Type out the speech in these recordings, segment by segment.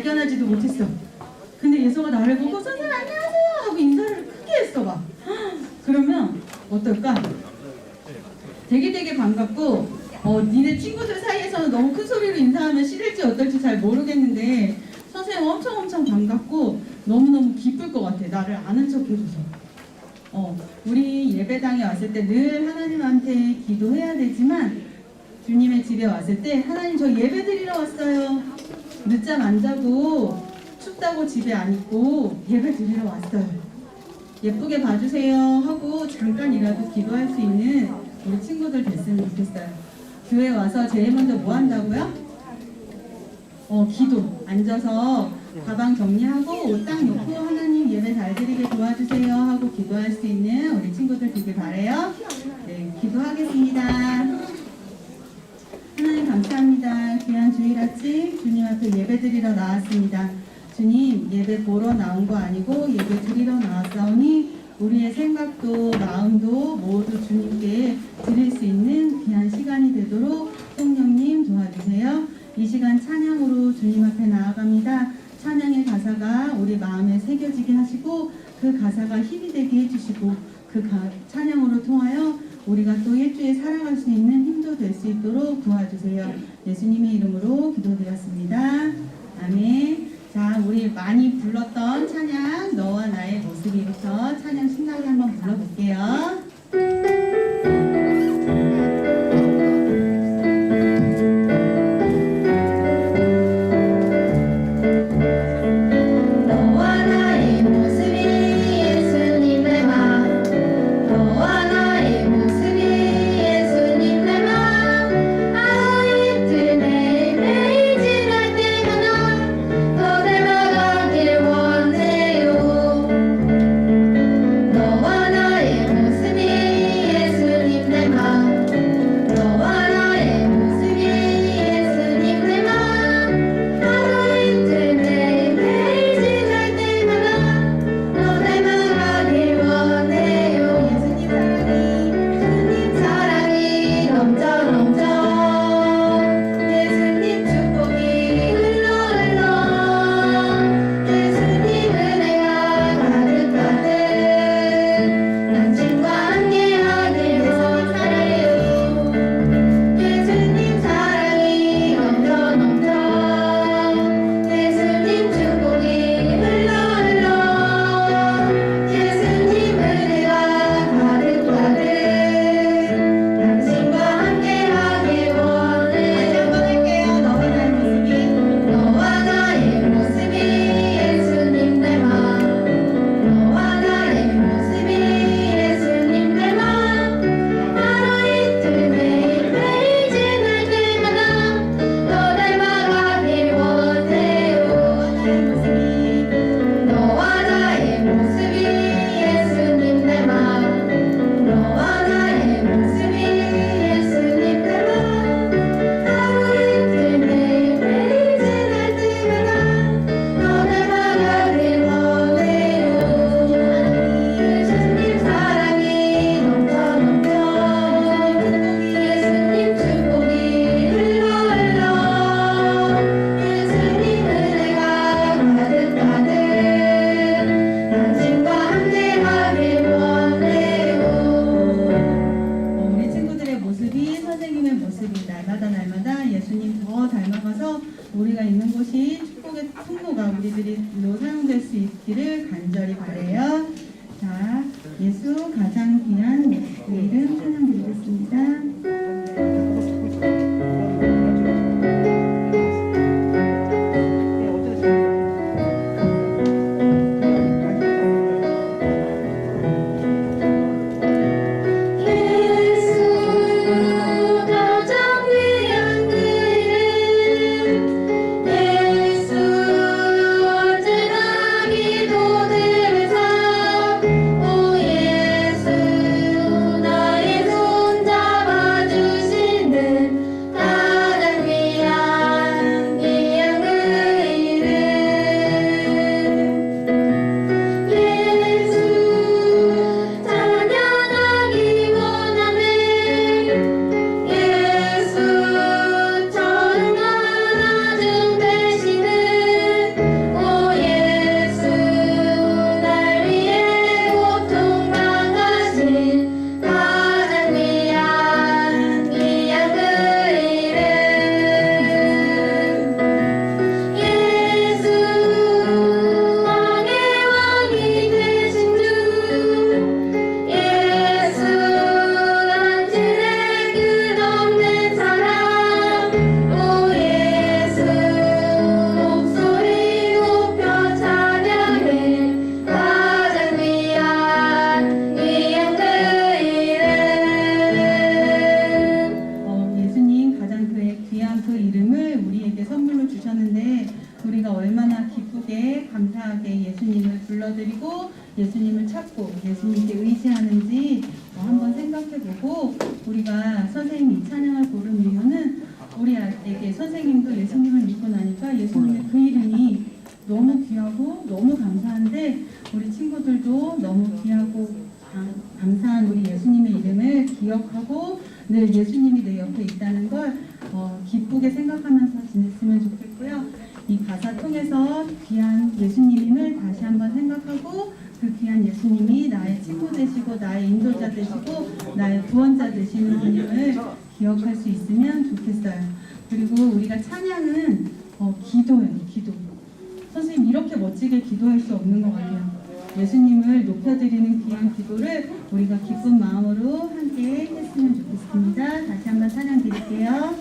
발견하지도 못했어. 근데 예서가 나를 보고 선생님 안녕하세요 하고 인사를 크게 했어 봐. 그러면 어떨까? 되게 반갑고 니네 친구들 사이에서는 너무 큰 소리로 인사하면 싫을지 어떨지 잘 모르겠는데 선생님 엄청 반갑고 너무너무 기쁠 것 같아. 나를 아는 척 해줘서. 우리 예배당에 왔을 때 늘 하나님한테 기도해야 되지만 주님의 집에 왔을 때 하나님 저 예배 드리러 왔어요. 늦잠 안 자고 춥다고 집에 안 있고 예배 드리러 왔어요. 예쁘게 봐주세요 하고 잠깐이라도 기도할 수 있는 우리 친구들 됐으면 좋겠어요. 교회 와서 제일 먼저 뭐 한다고요? 기도. 앉아서 가방 정리하고 옷 딱 놓고 하나님 예배 잘 드리게 도와주세요 하고 기도할 수 있는 우리 친구들 되길 바라요. 네, 기도하겠습니다. 하나님 감사합니다. 귀한 주일 아침 주님 앞에 예배 드리러 나왔습니다. 주님 예배 보러 나온 거 아니고 예배 드리러 나왔사오니 우리의 생각도 마음도 모두 주님께 드릴 수 있는 귀한 시간이 되도록 성령님 도와주세요. 이 시간 찬양으로 주님 앞에 나아갑니다. 찬양의 가사가 우리 마음에 새겨지게 하시고 그 가사가 힘이 되게 해주시고 그 찬양으로 통하여 우리가 또 일주일 살아갈 수 있는 힘도 될 수 있도록 도와주세요. 예수님의 이름으로 기도드렸습니다. 아멘. 자, 우리 많이 불렀던 찬양 너와 나의 모습이부터 찬양 신나게 한번 불러볼게요. 우리가 있는 곳이 축복의 통로가 우리들로 사용될 수 있기를 간절히 바라요. 자, 예수 가장 귀한 이름 찬양드리겠습니다. 나의 손 잡아줘 생각해보고 우리가 선생님이 이 찬양을 고른 이유는 우리에게 선생님도 예수님을 믿고 나니까 예수님의 그 이름이 너무 귀하고 너무 감사한데 우리 친구들도 너무 귀하고 감사한 우리 예수님의 이름을 기억하고 늘 예수님이 내 옆에 있다는 걸 기쁘게 생각하면서 지냈으면 좋겠고요. 이 가사 통해서 귀한 예수님임을 다시 한번 생각하고 그 귀한 예수님이 나의 친구 되시고 나의 인도자 되시고 나의 구원자 되시는 분임을 기억할 수 있으면 좋겠어요. 그리고 우리가 찬양은 기도예요. 기도. 선생님 이렇게 멋지게 기도할 수 없는 것 같아요. 예수님을 높여드리는 귀한 기도를 우리가 기쁜 마음으로 함께 했으면 좋겠습니다. 다시 한번 찬양 드릴게요.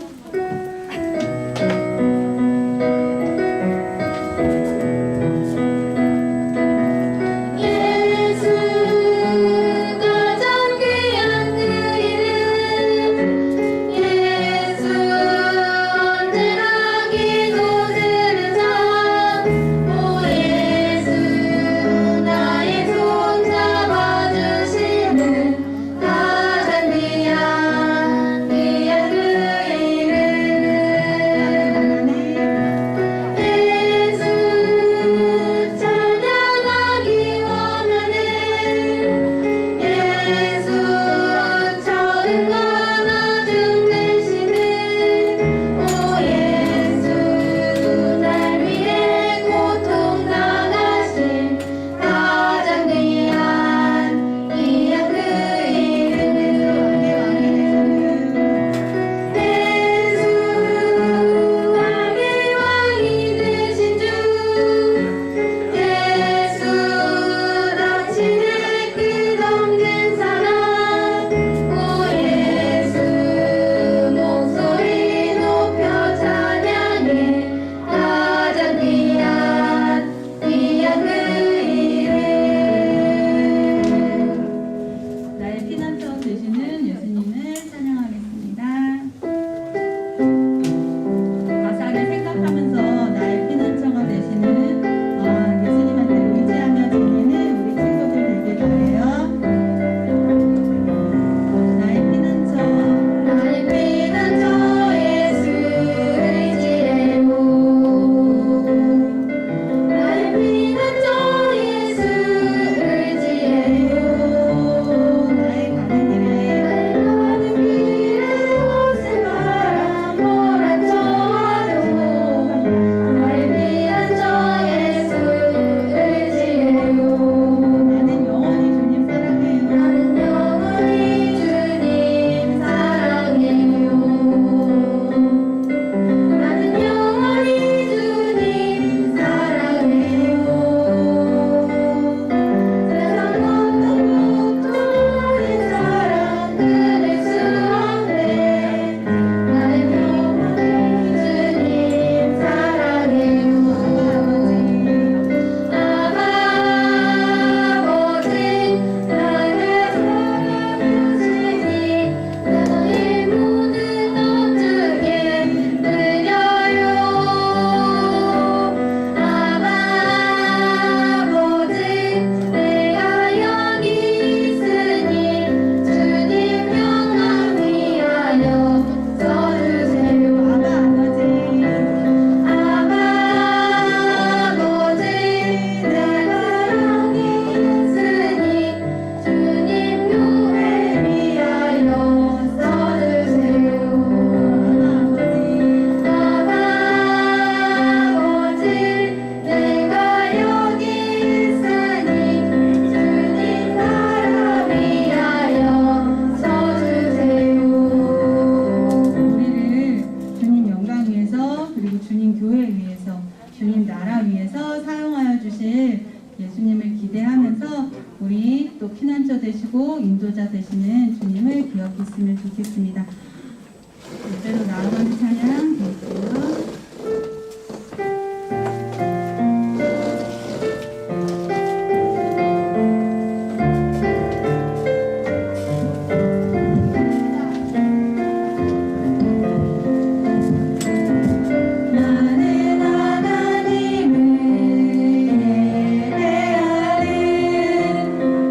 되시고 인도자 되시는 주님을 기억했으면 좋겠습니다. 이대로 나아가는 찬양 드릴게요.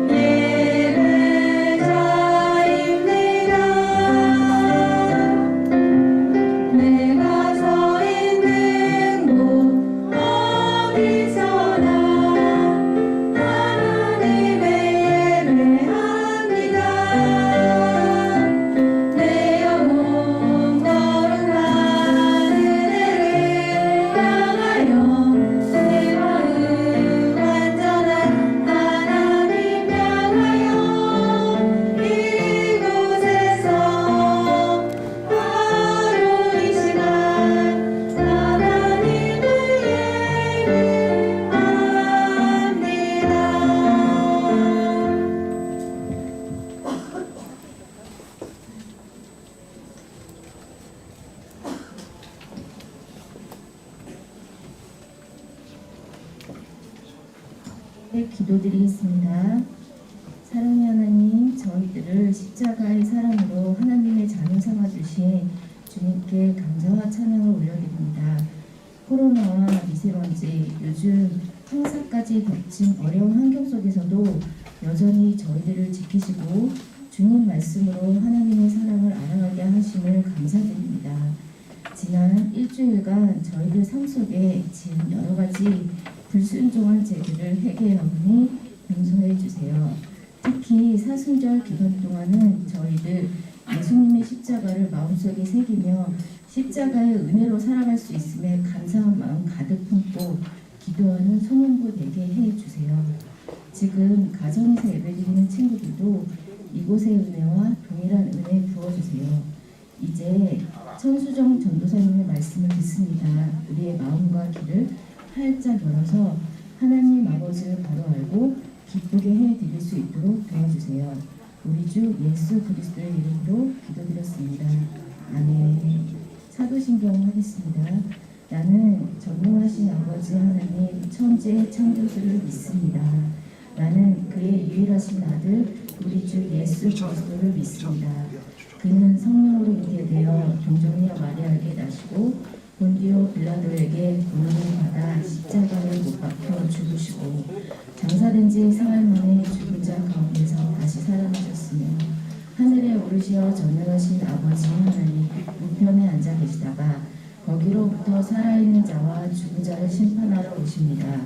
예배 자임 기도드리겠습니다. 사랑의 하나님, 저희들을 십자가의 사랑으로 하나님의 자녀 삼아주신 주님께 감사와 찬양을 올려드립니다. 코로나와 미세먼지, 요즘 황사까지 덮친 어려운 환경 속에서도 여전히 저희들을 지키시고 주님 말씀으로 하나님의 사랑을 알아가게 하심을 감사드립니다. 지난 일주일간 저희들 삶 속에 지은 여러 가지 불순종한 죄들을 회개하오니 용서해 주세요. 특히 사순절 기간 동안은 저희들 예수님의 십자가를 마음속에 새기며 십자가의 은혜로 살아갈 수 있음에 감사한 마음 가득 품고 기도하는 소문부 되게 해주세요. 지금 가정에서 예배드리는 친구들도 이곳의 은혜와 동일한 은혜 부어주세요. 이제 천수정 전도사님의 말씀을 듣습니다. 우리의 마음과 귀를 활짝 열어서 하나님 아버지를 바로 알고 기쁘게 해드릴 수 있도록 도와주세요. 우리 주 예수 그리스도의 이름으로 기도드렸습니다. 아멘. 사도신경 하겠습니다. 나는 전능하신 아버지 하나님 천지의 창조주를 믿습니다. 나는 그의 유일하신 아들 우리 주 예수 그리스도를 믿습니다. 그는 성령으로 잉태되어 동정녀 마리아에게 나시고 본디오 빌라도에게 고난을 받아 십자가에 못 박혀 죽으시고 장사된 지 사흘 만에 죽은 자 가운데서 다시 살아나셨으며 하늘에 오르시어 전능하신 아버지 하나님 우편에 앉아 계시다가 거기로부터 살아있는 자와 죽은 자를 심판하러 오십니다.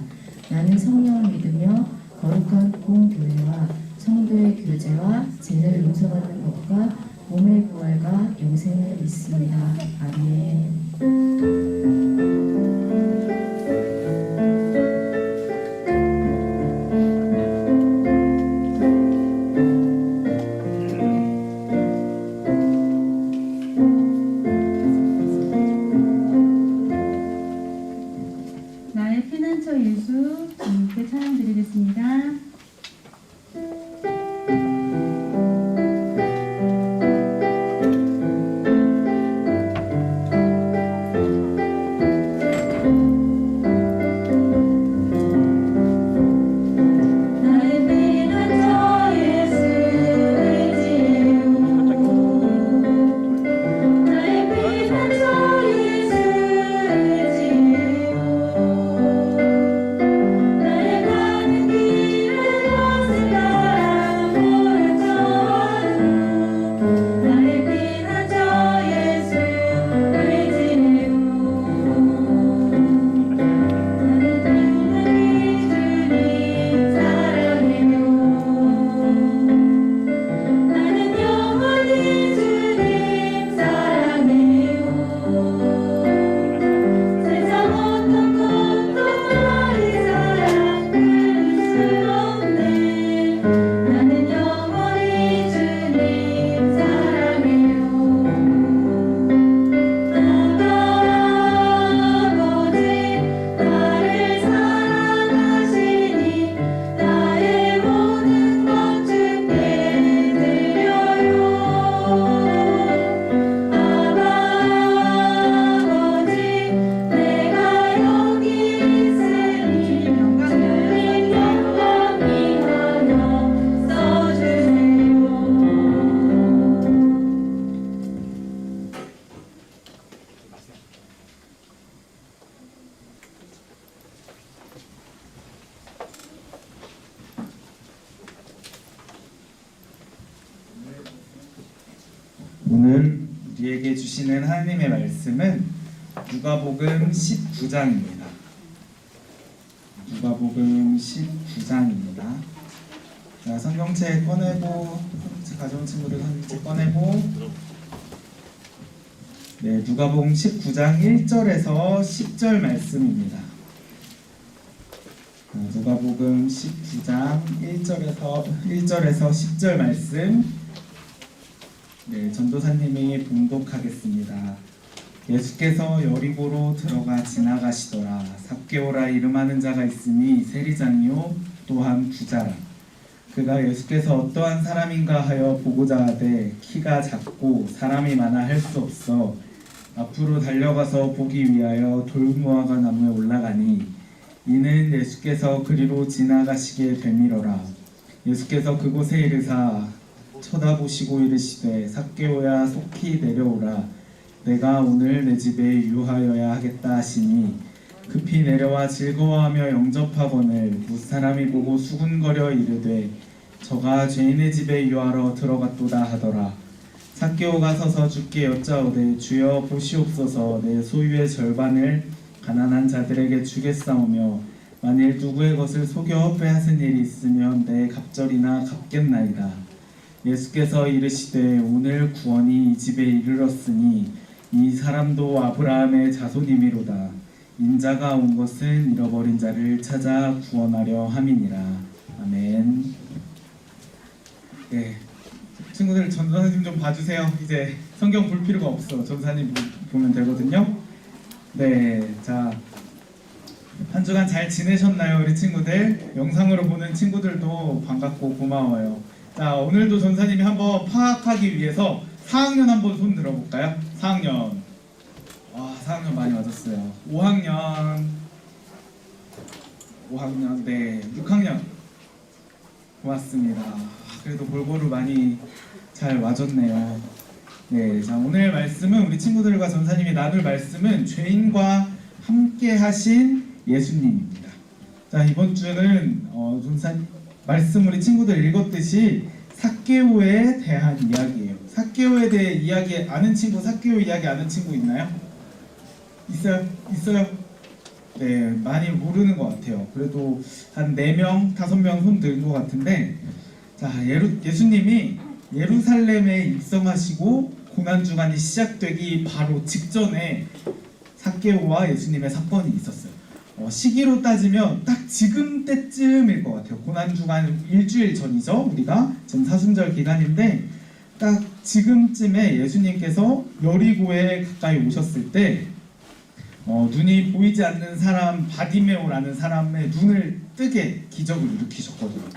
나는 성령을 믿으며 거룩한 공교회와 성도의 교제와 죄를 용서받는 것과 몸의 부활과 영생을 믿습니다. 아멘. 나의 피난처 예수 주님께 찬양드리겠습니다. 오늘 우리에게 주시는 하나님의 말씀은 누가복음 19장입니다. 누가복음 19장입니다. 자, 성경책 꺼내고, 가져온 친구들 성경책 꺼내고, 네, 누가복음 19장 1절에서 10절 말씀입니다. 누가복음 19장 1절에서 10절 말씀, 네, 전도사님이 봉독하겠습니다. 예수께서 여리고로 들어가 지나가시더라. 삭개오라 이름하는 자가 있으니 세리장이요 또한 부자라. 그가 예수께서 어떠한 사람인가 하여 보고자 하되 키가 작고 사람이 많아 할 수 없어 앞으로 달려가서 보기 위하여 돌무화과 나무에 올라가니 이는 예수께서 그리로 지나가시기에 되밀어라. 예수께서 그곳에 이르사 쳐다보시고 이르시되 삭개오야 속히 내려오라. 내가 오늘 내 집에 유하여야 하겠다 하시니 급히 내려와 즐거워하며 영접하거늘 무사람이 보고 수군거려 이르되 저가 죄인의 집에 유하러 들어갔도다 하더라. 삭개오가 서서 주께 여짜오되 주여 보시옵소서 내 소유의 절반을 가난한 자들에게 주겠사오며 만일 누구의 것을 속여 빼앗은 일이 있으면 내 갑절이나 갚겠나이다. 예수께서 이르시되 오늘 구원이 이 집에 이르렀으니 이 사람도 아브라함의 자손이미로다. 인자가 온 것은 잃어버린 자를 찾아 구원하려 함이니라. 아멘. 네, 친구들 전사님 좀 봐주세요. 이제 성경 볼 필요가 없어. 전사님 보면 되거든요. 네, 자, 한 주간 잘 지내셨나요, 우리 친구들? 영상으로 보는 친구들도 반갑고 고마워요. 자, 오늘도 전사님이 한번 파악하기 위해서 4학년 한번 손 들어볼까요? 4학년. 와, 4학년 많이 맞았어요. 5학년. 네, 6학년. 고맙습니다. 그래도 골고루 많이 잘 와줬네요. 네, 자, 오늘 말씀은 우리 친구들과 전사님이 나눌 말씀은 죄인과 함께 하신 예수님입니다. 자, 이번 주는 전사님 말씀 우리 친구들 읽었듯이 삭개오에 대한 이야기예요. 삭개오에 대해 이야기 아는 친구, 삭개오 이야기 아는 친구 있나요? 있어요? 네, 많이 모르는 것 같아요. 그래도 한 4명, 5명 손 든 것 같은데, 자, 예수님이 예루살렘에 입성하시고 고난주간이 시작되기 바로 직전에 삭개오와 예수님의 사건이 있었어요. 시기로 따지면 딱 지금 때쯤일 것 같아요. 고난주간 일주일 전이죠. 우리가 지금 사순절 기간인데 딱 지금쯤에 예수님께서 여리고에 가까이 오셨을 때 눈이 보이지 않는 사람 바디메오라는 사람의 눈을 뜨게 기적을 일으키셨거든요.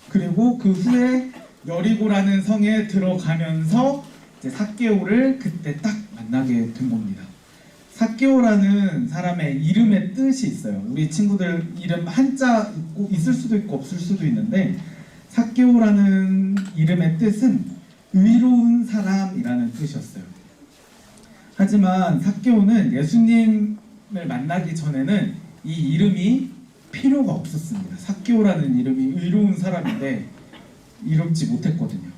그리고 그 후에 여리고라는 성에 들어가면서 이제 삭개오를 그때 딱 만나게 된 겁니다. 삭개오라는 사람의 이름의 뜻이 있어요. 우리 친구들 이름 한자 있을 수도 있고 없을 수도 있는데 삭개오라는 이름의 뜻은 의로운 사람이라는 뜻이었어요. 하지만 삭개오는 예수님을 만나기 전에는 이 이름이 필요가 없었습니다. 삭개오라는 이름이 의로운 사람인데 이롭지 못했거든요.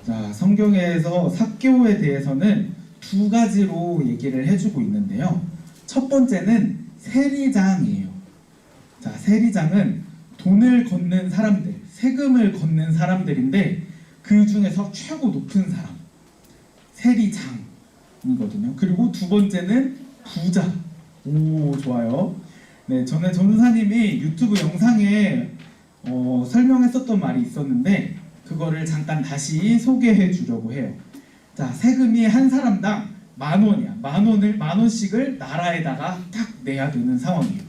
자, 성경에서 삭개오에 대해서는 2가지로 얘기를 해주고 있는데요. 첫 번째는 세리장이에요. 자, 세리장은 돈을 걷는 사람들, 세금을 걷는 사람들인데 그 중에서 최고 높은 사람, 세리장이거든요. 그리고 2번째는 부자. 오, 좋아요. 네, 전에 전사님이 유튜브 영상에 설명했었던 말이 있었는데 그거를 잠깐 다시 소개해 주려고 해요. 자, 세금이 한 사람당 10,000원이야. 10,000원씩을 나라에다가 딱 내야 되는 상황이에요.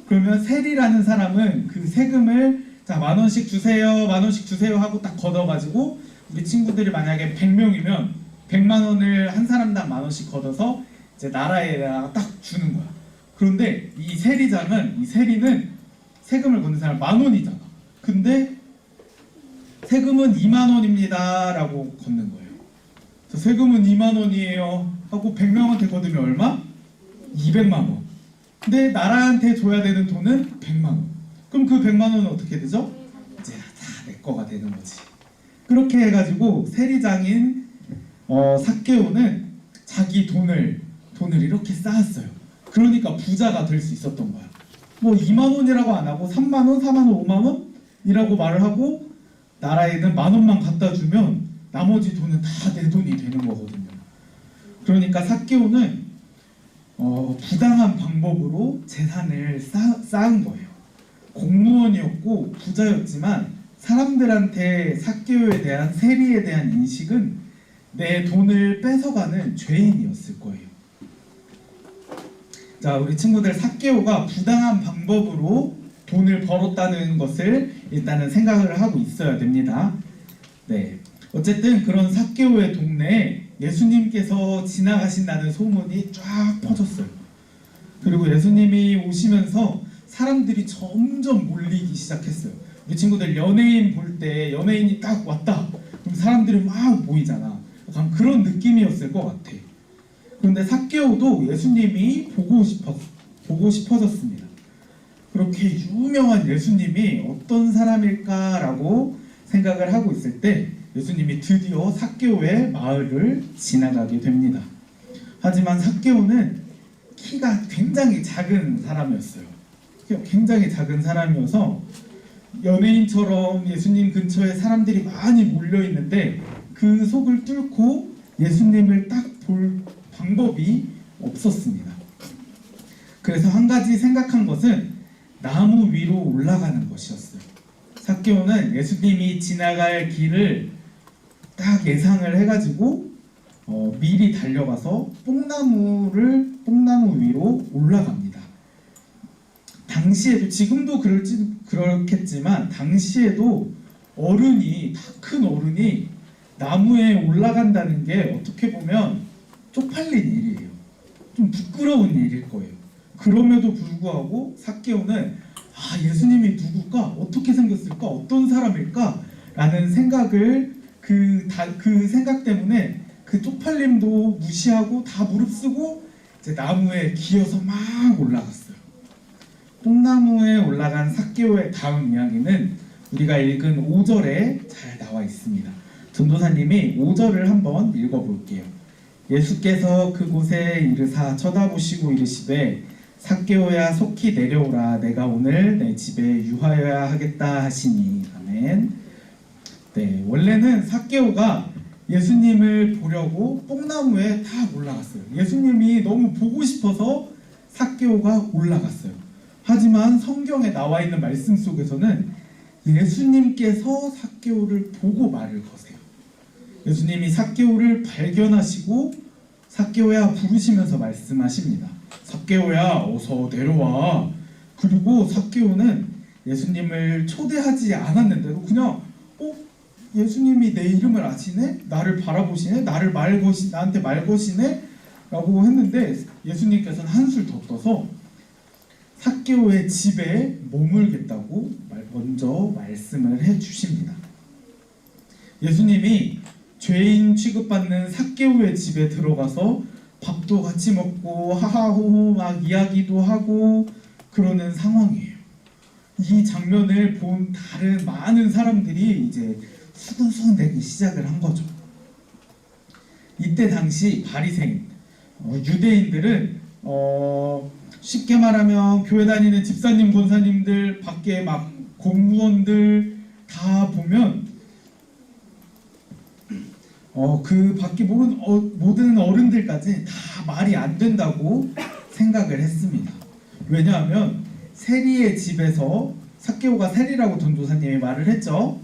그러면 세리라는 사람은 그 세금을 자 10,000원씩 주세요, 10,000원씩 주세요 하고 딱 걷어가지고 우리 친구들이 만약에 100명이면 100만 원을 한 사람당 10,000원씩 걷어서 이제 나라에다가 딱 주는 거야. 그런데 이 세리는 세금을 걷는 사람 10,000원이잖아. 근데 세금은 20,000원입니다 라고 걷는 거예요. 세금은 20,000원이에요 하고 100명한테 걷으면 얼마? 200만 원. 근데 나라한테 줘야 되는 돈은 100만 원. 그럼 그 100만 원은 어떻게 되죠? 이제 다 내 거가 되는 거지. 그렇게 해가지고 세리장인 삭개오는 자기 돈을 이렇게 쌓았어요. 그러니까 부자가 될 수 있었던 거야. 뭐 2만 원이라고 안 하고 3만 원, 4만 원, 5만 원이라고 말을 하고 나라에는 10,000원만 갖다 주면 나머지 돈은 다 내 돈이 되는 거거든요. 그러니까 삭개오는 부당한 방법으로 재산을 쌓은 거예요. 공무원이었고 부자였지만 사람들한테 삭개오에 대한 세리에 대한 인식은 내 돈을 뺏어가는 죄인이었을 거예요. 자, 우리 친구들 삭개오가 부당한 방법으로 돈을 벌었다는 것을 일단은 생각을 하고 있어야 됩니다. 네, 어쨌든 그런 삭개오의 동네에 예수님께서 지나가신다는 소문이 쫙 퍼졌어요. 그리고 예수님이 오시면서 사람들이 점점 몰리기 시작했어요. 우리 친구들 연예인 볼 때 연예인이 딱 왔다 그럼 사람들이 막 모이잖아. 약간 그런 느낌이었을 것 같아. 그런데 삭개오도 예수님이 보고 싶어졌습니다. 그렇게 유명한 예수님이 어떤 사람일까라고 생각을 하고 있을 때 예수님이 드디어 삭개오의 마을을 지나가게 됩니다. 하지만 삭개오는 키가 굉장히 작은 사람이었어요. 굉장히 작은 사람이어서 연예인처럼 예수님 근처에 사람들이 많이 몰려 있는데 그 속을 뚫고 예수님을 딱 볼 방법이 없었습니다. 그래서 한 가지 생각한 것은 나무 위로 올라가는 것이었어요. 삭개오는 예수님이 지나갈 길을 딱 예상을 해가지고 미리 달려가서 뽕나무 위로 올라갑니다. 당시에도 지금도 그렇겠지만 당시에도 어른이 다 큰 어른이 나무에 올라간다는 게 어떻게 보면 쪽팔린 일이에요. 좀 부끄러운 일일 거예요. 그럼에도 불구하고 삭개오는 예수님이 누굴까? 어떻게 생겼을까? 어떤 사람일까? 라는 생각을 그 생각 때문에 그 쪽팔림도 무시하고 다 무릅쓰고 이제 나무에 기어서 막 올라갔어요. 뽕나무에 올라간 삭개오의 다음 이야기는 우리가 읽은 5절에 잘 나와 있습니다. 전도사님이 5절을 한번 읽어볼게요. 예수께서 그곳에 이르사 쳐다보시고 이르시되 삭개오야 속히 내려오라 내가 오늘 내 집에 유하여야 하겠다 하시니. 아멘. 네, 원래는 삭개오가 예수님을 보려고 뽕나무에 다 올라갔어요. 예수님이 너무 보고 싶어서 삭개오가 올라갔어요. 하지만 성경에 나와 있는 말씀 속에서는 예수님께서 삭개오를 보고 말을 거세요. 예수님이 삭개오를 발견하시고 삭개오야 부르시면서 말씀하십니다. 삭개오야 어서 내려와. 그리고 삭개오는 예수님을 초대하지 않았는데도 그냥 예수님이 내 이름을 아시네? 나를 바라보시네? 나한테 말 거시네? 라고 했는데 예수님께서는 한술 더 떠서 삭개오의 집에 머물겠다고 먼저 말씀을 해주십니다. 예수님이 죄인 취급받는 삭개오의 집에 들어가서 밥도 같이 먹고 하하호호 막 이야기도 하고 그러는 상황이에요. 이 장면을 본 다른 많은 사람들이 이제 수근수근대기 시작을 한 거죠. 이때 당시 바리새인 유대인들은 쉽게 말하면 교회 다니는 집사님 권사님들 밖에 막 공무원들 다 보면 그 밖에 모든 어른들까지 다 말이 안 된다고 생각을 했습니다. 왜냐하면 세리의 집에서 삭개오가 세리라고 전도사님이 말을 했죠.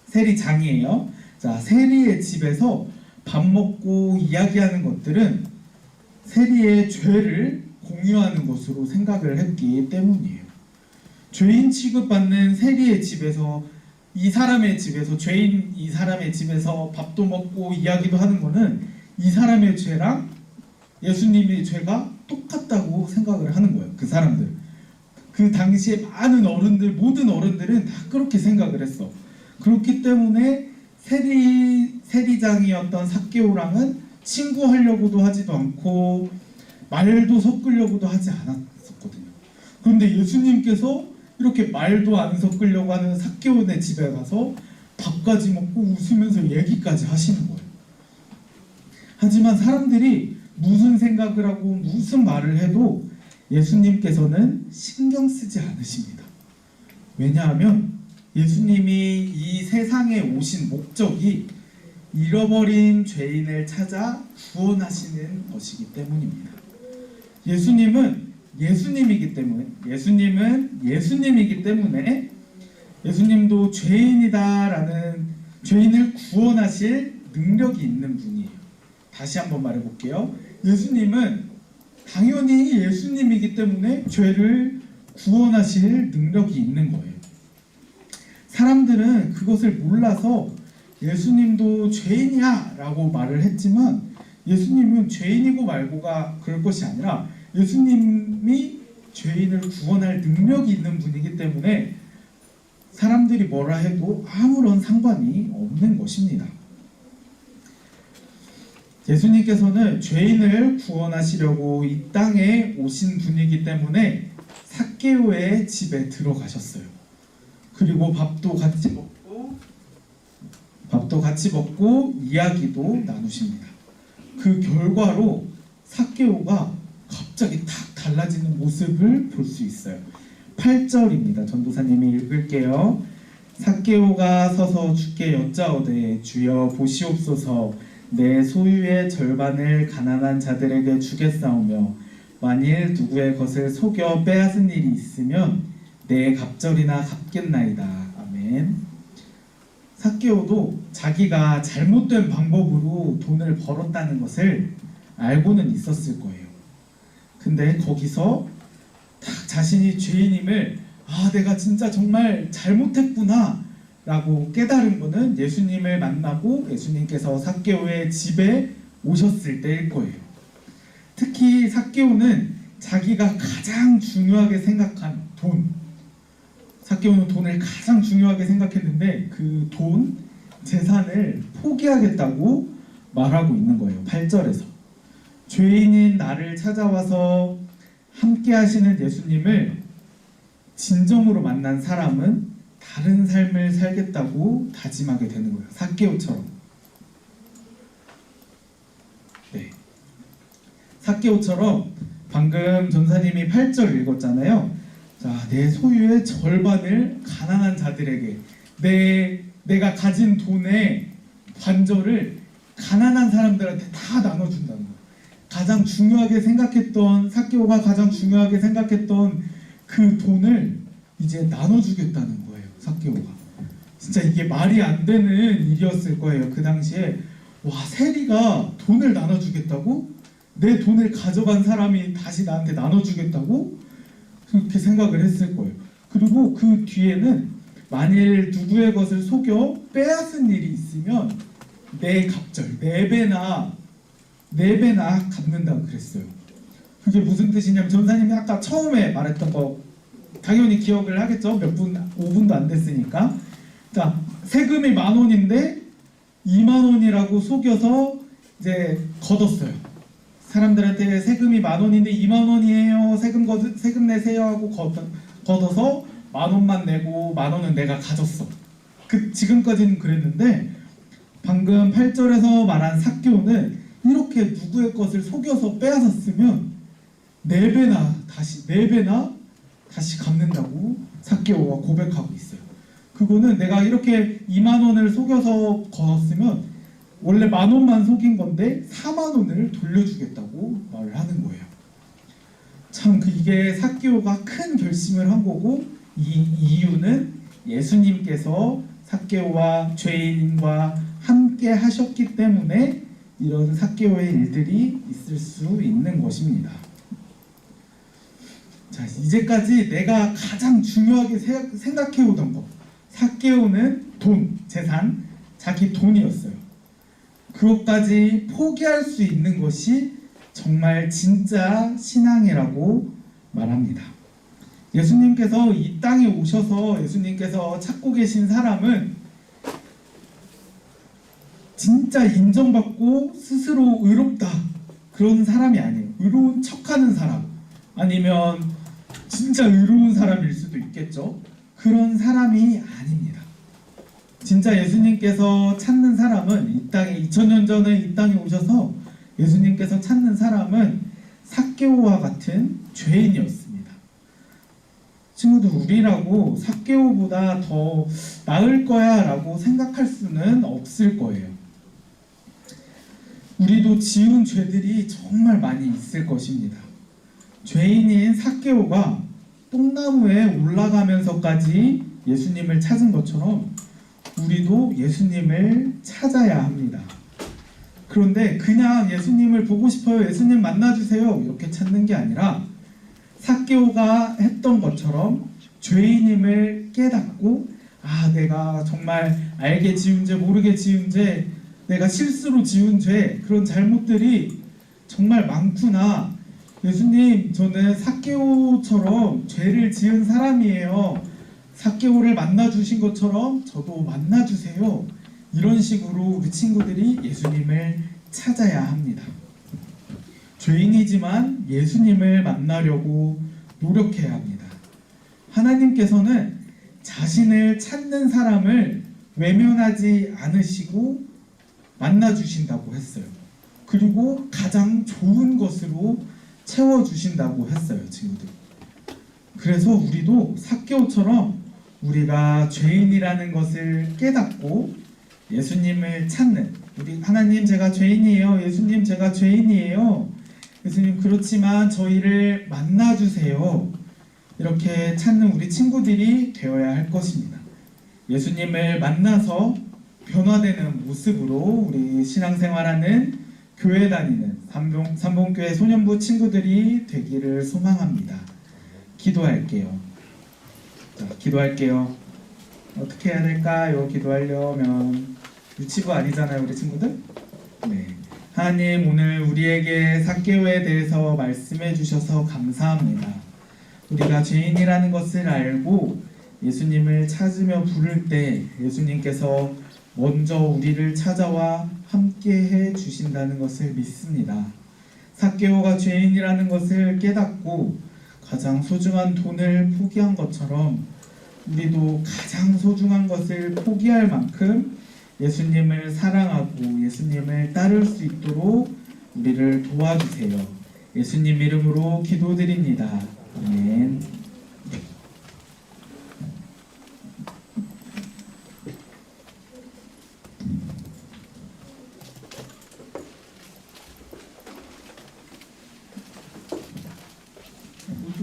세리장이에요. 자, 세리의 집에서 밥 먹고 이야기하는 것들은 세리의 죄를 공유하는 것으로 생각을 했기 때문이에요. 죄인 취급받는 세리의 집에서 이 사람의 집에서 죄인 이 사람의 집에서 밥도 먹고 이야기도 하는 거는 이 사람의 죄랑 예수님의 죄가 똑같다고 생각을 하는 거예요. 그 사람들. 그 당시에 많은 어른들, 모든 어른들은 다 그렇게 생각을 했어. 그렇기 때문에 세리장이었던 삭개오랑은 친구하려고도 하지도 않고 말도 섞으려고도 하지 않았었거든요. 그런데 예수님께서 이렇게 말도 안 섞으려고 하는 삭개오네 집에 가서 밥까지 먹고 웃으면서 얘기까지 하시는 거예요. 하지만 사람들이 무슨 생각을 하고 무슨 말을 해도 예수님께서는 신경 쓰지 않으십니다. 왜냐하면 예수님이 이 세상에 오신 목적이 잃어버린 죄인을 찾아 구원하시는 것이기 때문입니다. 예수님은 예수님이기 때문에 예수님도 죄인이다라는 죄인을 구원하실 능력이 있는 분이에요. 다시 한번 말해볼게요. 예수님은 당연히 예수님이기 때문에 죄를 구원하실 능력이 있는 거예요. 사람들은 그것을 몰라서 예수님도 죄인이야 라고 말을 했지만 예수님은 죄인이고 말고가 그럴 것이 아니라 예수님이 죄인을 구원할 능력이 있는 분이기 때문에 사람들이 뭐라 해도 아무런 상관이 없는 것입니다. 예수님께서는 죄인을 구원하시려고 이 땅에 오신 분이기 때문에 삭개오의 집에 들어가셨어요. 그리고 밥도 같이 먹고 이야기도 나누십니다. 그 결과로 삭개오가 갑자기 탁 달라지는 모습을 볼 수 있어요. 8절입니다. 전도사님이 읽을게요. 삭개오가 서서 주께 여짜오되 주여 보시옵소서 내 소유의 절반을 가난한 자들에게 주겠사오며 만일 누구의 것을 속여 빼앗은 일이 있으면 내 갑절이나 갚겠나이다. 아멘. 삭개오도 자기가 잘못된 방법으로 돈을 벌었다는 것을 알고는 있었을 거예요. 근데 거기서 딱 자신이 죄인임을 내가 진짜 정말 잘못했구나 라고 깨달은 것은 예수님을 만나고 예수님께서 삭개오의 집에 오셨을 때일 거예요. 특히 삭개오는 자기가 가장 중요하게 생각한 삭개오는 돈을 가장 중요하게 생각했는데 그 돈, 재산을 포기하겠다고 말하고 있는 거예요. 8절에서 죄인인 나를 찾아와서 함께 하시는 예수님을 진정으로 만난 사람은 다른 삶을 살겠다고 다짐하게 되는 거예요. 삭개오처럼. 네. 삭개오처럼 방금 전사님이 8절 읽었잖아요. 자, 내 소유의 절반을 가난한 자들에게, 내가 가진 돈의 반절을 가난한 사람들한테 다 나눠준다는 거예요. 가장 중요하게 생각했던, 삭개오가 가장 중요하게 생각했던 그 돈을 이제 나눠주겠다는 거예요. 삭개오가. 진짜 이게 말이 안 되는 일이었을 거예요. 그 당시에. 와, 세리가 돈을 나눠주겠다고? 내 돈을 가져간 사람이 다시 나한테 나눠주겠다고? 그렇게 생각을 했을 거예요. 그리고 그 뒤에는 만일 누구의 것을 속여 빼앗은 일이 있으면 내 갑절, 4배나 갚는다고 그랬어요. 그게 무슨 뜻이냐면 전사님이 아까 처음에 말했던 거 당연히 기억을 하겠죠. 5분도 안 됐으니까. 자, 세금이 10,000원인데 20,000원이라고 속여서 이제 걷었어요. 사람들한테 세금이 10,000원인데 20,000원이에요. 세금 내세요 하고 걷어서 10,000원만 내고 10,000원은 내가 가졌어. 지금까지는 그랬는데 방금 8절에서 말한 삭개오는 이렇게 누구의 것을 속여서 빼앗았으면 4배나 다시 갚는다고 삭개오가 고백하고 있어요. 그거는 내가 이렇게 20,000원을 속여서 걷었으면 원래 10,000원만 속인 건데 40,000원을 돌려주겠다고 말을 하는 거예요. 참 이게 삭개오가 큰 결심을 한 거고, 이 이유는 예수님께서 삭개오와 죄인과 함께 하셨기 때문에 이런 삭개오의 일들이 있을 수 있는 것입니다. 자, 이제까지 내가 가장 중요하게 생각해오던 것, 삭개오는 돈, 재산, 자기 돈이었어요. 그것까지 포기할 수 있는 것이 정말 진짜 신앙이라고 말합니다. 예수님께서 이 땅에 오셔서 예수님께서 찾고 계신 사람은 진짜 인정받고 스스로 의롭다 그런 사람이 아니에요. 의로운 척하는 사람, 아니면 진짜 의로운 사람일 수도 있겠죠. 그런 사람이 아닙니다. 진짜 예수님께서 찾는 사람은 이 땅에 2000년 전에 이 땅에 오셔서 예수님께서 찾는 사람은 삭개오와 같은 죄인이었습니다. 친구들, 우리라고 삭개오보다 더 나을 거야 라고 생각할 수는 없을 거예요. 우리도 지은 죄들이 정말 많이 있을 것입니다. 죄인인 삭개오가 똥나무에 올라가면서까지 예수님을 찾은 것처럼 우리도 예수님을 찾아야 합니다. 그런데 그냥 예수님을 보고 싶어요, 예수님 만나주세요 이렇게 찾는 게 아니라 삭개오가 했던 것처럼 죄인임을 깨닫고, 내가 정말 알게 지은 죄, 모르게 지은 죄, 내가 실수로 지은 죄, 그런 잘못들이 정말 많구나, 예수님, 저는 삭개오처럼 죄를 지은 사람이에요. 삭개오를 만나주신 것처럼 저도 만나주세요. 이런 식으로 우리 친구들이 예수님을 찾아야 합니다. 죄인이지만 예수님을 만나려고 노력해야 합니다. 하나님께서는 자신을 찾는 사람을 외면하지 않으시고 만나주신다고 했어요. 그리고 가장 좋은 것으로 채워주신다고 했어요, 친구들. 그래서 우리도 삭개오처럼 우리가 죄인이라는 것을 깨닫고 예수님을 찾는, 우리 하나님 제가 죄인이에요. 예수님 제가 죄인이에요. 예수님 그렇지만 저희를 만나주세요. 이렇게 찾는 우리 친구들이 되어야 할 것입니다. 예수님을 만나서 변화되는 모습으로 우리 신앙생활하는 교회 다니는 삼봉교회 소년부 친구들이 되기를 소망합니다. 기도할게요. 자, 기도할게요. 어떻게 해야 될까요? 기도하려면 유치부 아니잖아요, 우리 친구들? 네. 하나님, 오늘 우리에게 삭개오에 대해서 말씀해 주셔서 감사합니다. 우리가 죄인이라는 것을 알고 예수님을 찾으며 부를 때 예수님께서 먼저 우리를 찾아와 함께해 주신다는 것을 믿습니다. 삭개오가 죄인이라는 것을 깨닫고 가장 소중한 돈을 포기한 것처럼 우리도 가장 소중한 것을 포기할 만큼 예수님을 사랑하고 예수님을 따를 수 있도록 우리를 도와주세요. 예수님 이름으로 기도드립니다. 아멘.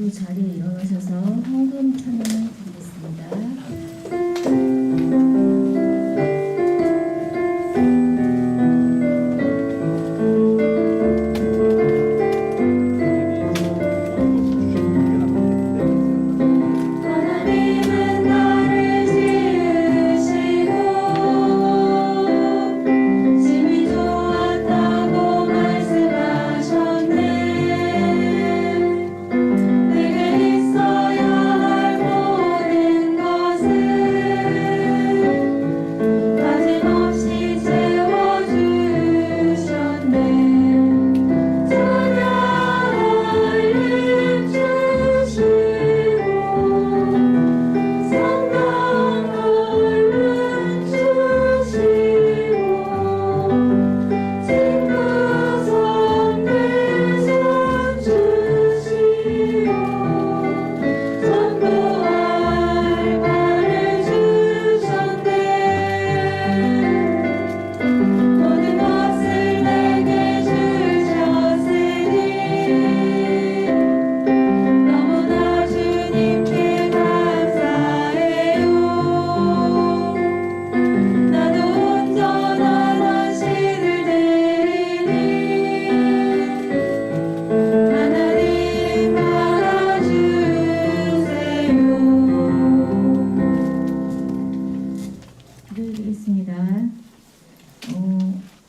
모두 자리에 일어나셔서 헌금 찬양을 드리겠습니다.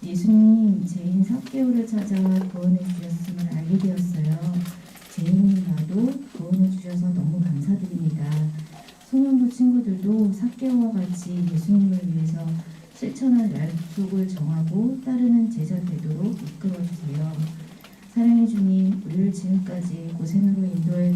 예수님 죄인 삭개오를 찾아 구원해 주셨음을 알게 되었어요. 죄인인 나도 구원해 주셔서 너무 감사드립니다. 소년부 친구들도 삭개오와 같이 예수님을 위해서 실천할 약속을 정하고 따르는 제자 되도록 이끌어 주세요. 사랑해 주님, 우리를 지금까지 고생으로 인도해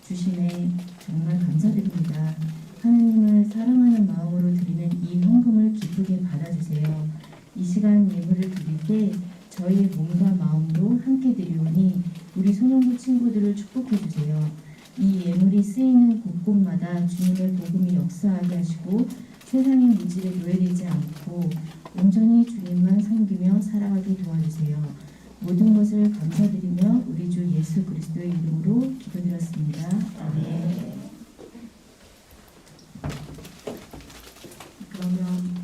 주심에 정말 감사드립니다. 하나님을 사랑하는 마음으로 드리는 이 헌금을 기쁘게 받아주세요. 이 시간 예물을 드릴 때 저희의 몸과 마음도 함께 드리오니 우리 소년부 친구들을 축복해 주세요. 이 예물이 쓰이는 곳곳마다 주님의 복음이 역사하게 하시고 세상의 물질에 노예되지 않고 온전히 주님만 섬기며 살아가게 도와주세요. 모든 것을 감사드리며 우리 주 예수 그리스도의 이름으로 기도드렸습니다. 아멘. 그러면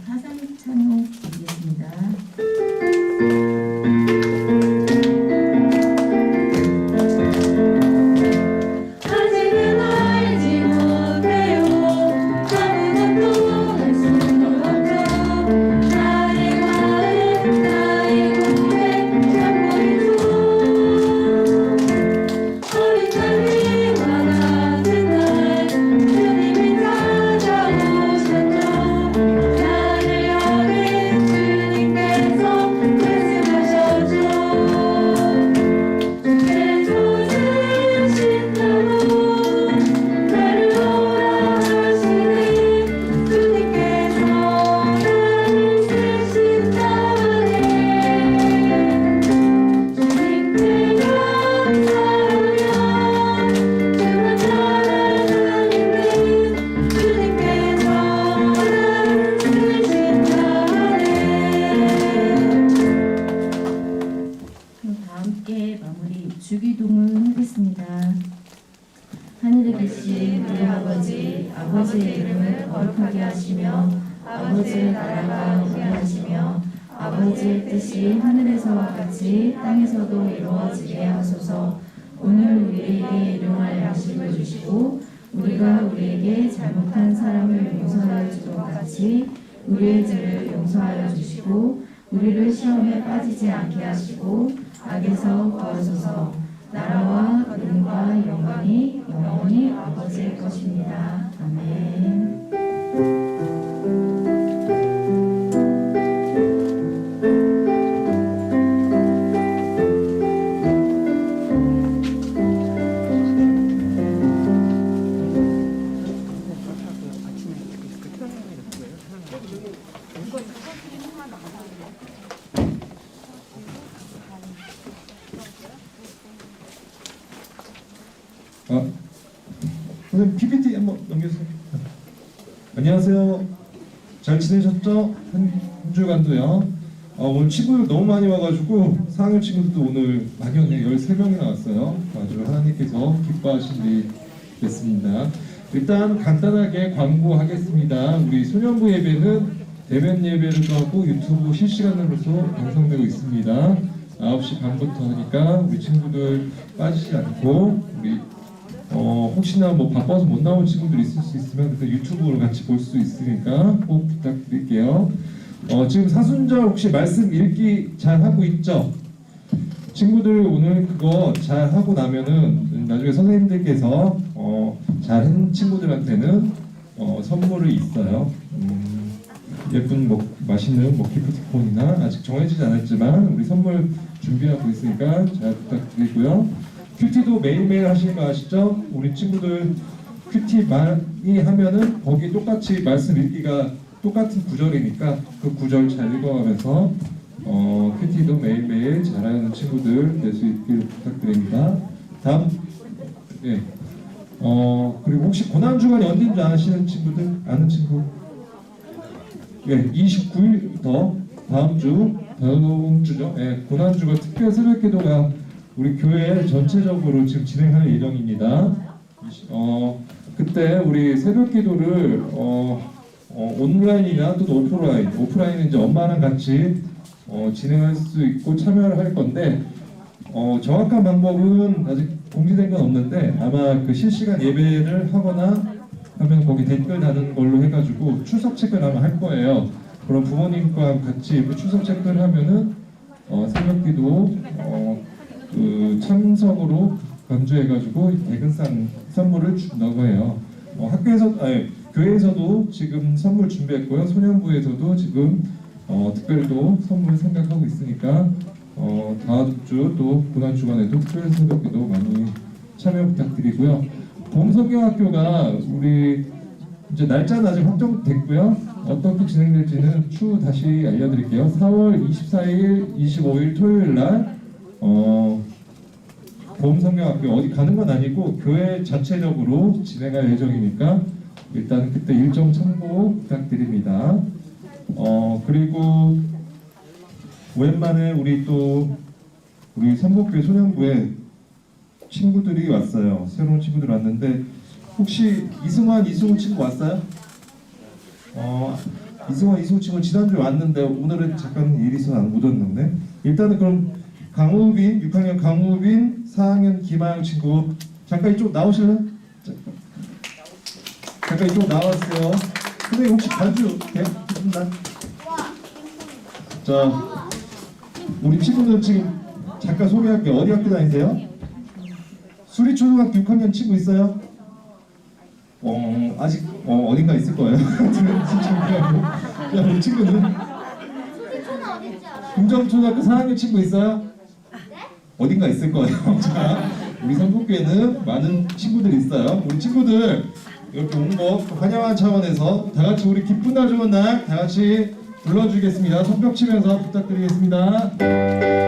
화상 찬양 드리겠습니다. 주 아버지의 뜻이 하늘에서와 같이 땅에서도 이루어지게 하소서. 오늘 우리에게 일용할 양식을 주시고 우리가 우리에게 잘못한 사람을 용서하여 주것 같이 우리의 죄를 용서하여 주시고 우리를 시험에 빠지지 않게 하시고 악에서 구하소서. 나라와 능력과 영광이 영원히 아버지의 것입니다. 아멘. 선생님 PPT 한번 넘겨주세요. 안녕하세요. 잘 지내셨죠? 한 주간도요. 오늘 친구들 너무 많이 와가지고 4학년 친구들도 오늘 많이 왔네요. 13명이나 왔어요. 아주 하나님께서 기뻐하신 일이 됐습니다. 일단 간단하게 광고하겠습니다. 우리 소년부 예배는 대면 예배로도 하고 유튜브 실시간으로서 방송되고 있습니다. 9시 반부터 하니까 우리 친구들 빠지지 않고 우리 혹시나 뭐 바빠서 못 나온 친구들 있을 수 있으면 그때 유튜브로 같이 볼 수 있으니까 꼭 부탁드릴게요. 지금 사순절 혹시 말씀 읽기 잘 하고 있죠? 친구들 오늘 그거 잘 하고 나면은 나중에 선생님들께서 잘한 친구들한테는 선물이 있어요. 예쁜 맛있는 기프티콘이나 아직 정해지지 않았지만 우리 선물 준비하고 있으니까 잘 부탁드리고요. 큐티도 매일매일 하시는 거 아시죠? 우리 친구들 큐티 많이 하면은 거기 똑같이 말씀 읽기가 똑같은 구절이니까 그 구절 잘 읽어가면서 큐티도 매일매일 잘하는 친구들 될 수 있길 부탁드립니다. 다음 그리고 혹시 고난주간이 언제인지 아시는 친구들? 아는 친구? 29일부터 다음 주죠. 고난주가 특별 새벽기도가 우리 교회 전체적으로 지금 진행할 예정입니다. 그때 우리 새벽기도를 온라인이나 또 오프라인은 이제 엄마랑 같이 진행할 수 있고 참여를 할 건데 정확한 방법은 아직 공지된 건 없는데 아마 그 실시간 예배를 하거나 하면 거기 댓글 다는 걸로 해가지고 출석 체크를 아마 할 거예요. 그럼 부모님과 같이 출석 체크를 하면은 새벽기도 그 참석으로 간주해가지고 대근상 선물을 준다고 해요. 교회에서도 지금 선물 준비했고요. 소년부에서도 지금 특별히도 선물 생각하고 있으니까 다음 주 또 고난주간에도 특별 새벽기도 많이 참여 부탁드리고요. 봄성경학교가 우리 이제 날짜는 아직 확정됐고요. 어떻게 진행될지는 추후 다시 알려드릴게요. 4월 24일, 25일 토요일 날 봄성경학교 어디 가는 건 아니고 교회 자체적으로 진행할 예정이니까 일단 그때 일정 참고 부탁드립니다. 그리고 오랜만에 우리 선목교회 소년부에 친구들이 왔어요. 새로운 친구들 왔는데 혹시 이승우 친구 왔어요? 이승우 친구 지난주에 왔는데 오늘은 잠깐 일이 있어서 못 왔는데 일단은 그럼 6학년 강우빈, 4학년 김하영 친구 잠깐 이쪽 나오실래요? 잠깐 이쪽 나왔어요. 선생님 혹시 반주 됐나? 자, 우리 친구들 지금 잠깐 소개할게요. 어디 학교 다니세요? 수리초등학교 6학년 친구 있어요? 아직 어딘가 있을 거예요. 야, 우리 친구는 금정초등학교 4학년 친구 있어요? 어딘가 있을 거예요. 자, 우리 선북교회는 많은 친구들이 있어요. 우리 친구들 이렇게 온 거 환영한 차원에서 다 같이 우리 기쁜 날 좋은 날 다 같이 불러주겠습니다. 손뼉 치면서 부탁드리겠습니다.